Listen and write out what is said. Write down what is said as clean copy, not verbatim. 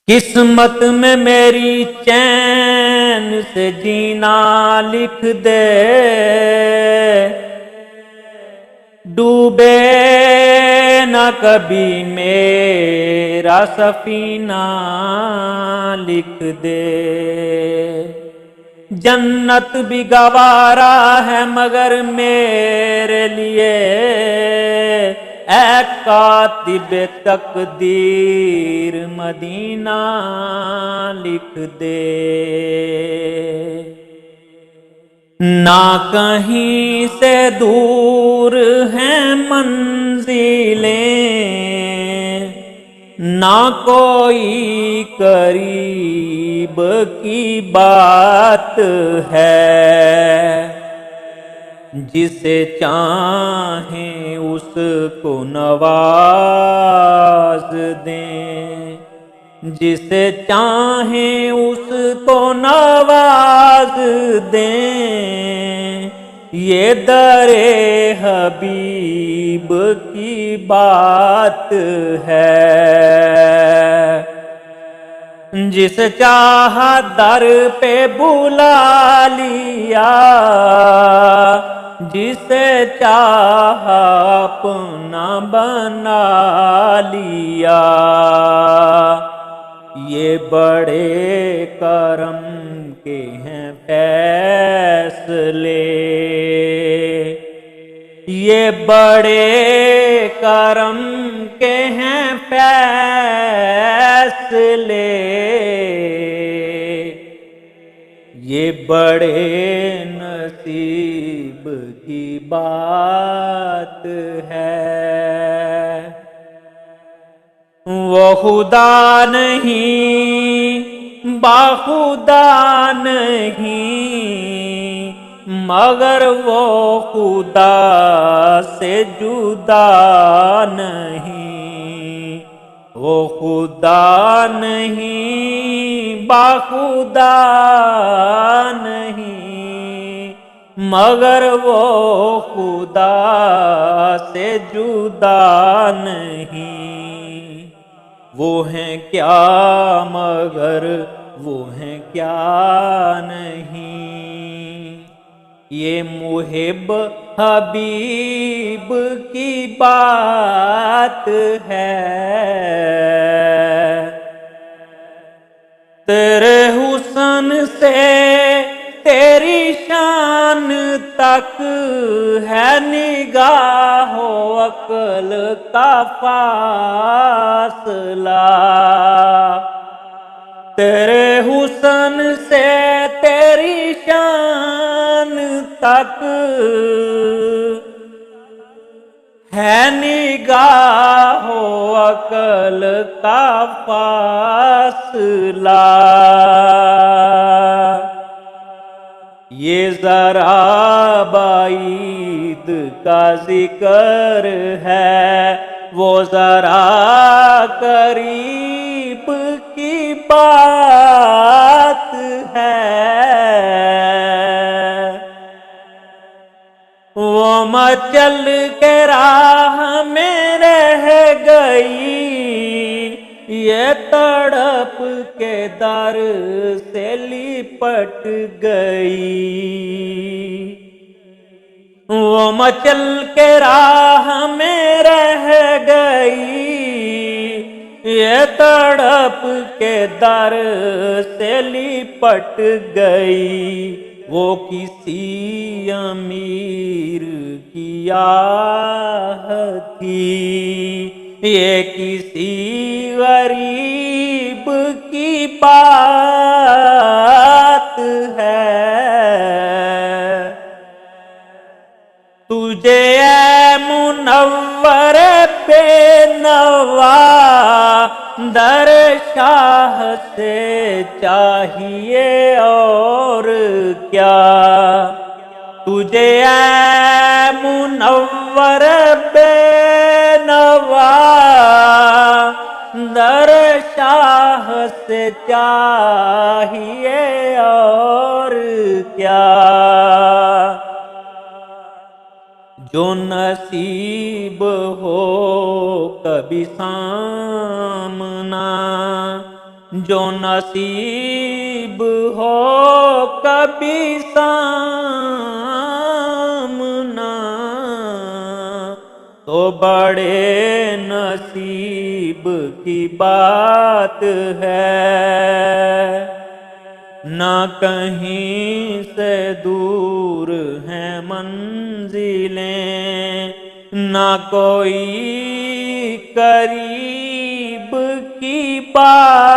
قسمت میں میری چین سے جینا لکھ دے، ڈوبے نہ کبھی میرا سفینہ لکھ دے۔ جنت بھی گوارا ہے مگر میرے لیے، اے کاتب تقدیر مدینہ لکھ دے۔ نہ کہیں سے دور ہیں منزلیں، نہ کوئی قریب کی بات ہے، جسے چاہیں اس کو نواز دیں، جسے چاہیں اس کو نواز دیں۔ یہ در حبیب کی بات ہے، جس چاہا در پہ بلا لیا، جسے چاہا اپنا بنا لیا۔ یہ بڑے کرم کے ہیں فیصلے، یہ بڑے کرم کے ہیں فیصلے، یہ بڑے نصیب کی بات ہے۔ وہ خدا نہیں باخدا نہیں، مگر وہ خدا سے جدا نہیں۔ وہ خدا نہیں باخدا نہیں، مگر وہ خدا سے جدا نہیں۔ وہ ہیں کیا مگر وہ ہیں کیا نہیں، یہ محب حبیب کی بات ہے۔ تیرے حسن سے تیری شان تک ہے نگاہ و عقل کا فاصلہ، تیرے حسن سے تیری شان تک ہے نگاہ و عقل کا فاصلہ۔ یہ ذرا بعید کا ذکر ہے، وہ ذرا قریب کی بات ہے۔ وہ مچل کے راہ میں رہ گئی، یہ تڑپ کے در سے لپٹ گئی۔ وہ مچل کے راہ میں رہ گئی، یہ تڑپ کے در سے لپٹ گئی۔ وہ کسی امیر کی آہ تھی، یہ کسی غریب کی بات ہے۔ تجھے اے منور بے نوا در شاہ سے چاہیے اور کیا، تجھے اے منور بے نوا در شاہ سے چاہیے اور کیا۔ جو نصیب ہو کبھی سامنا جو نصیب ہو کبھی سامنا تو بڑے نصیب کی بات ہے، نہ کہیں سے دور ہیں منزلیں، نہ کوئی قریب کی بات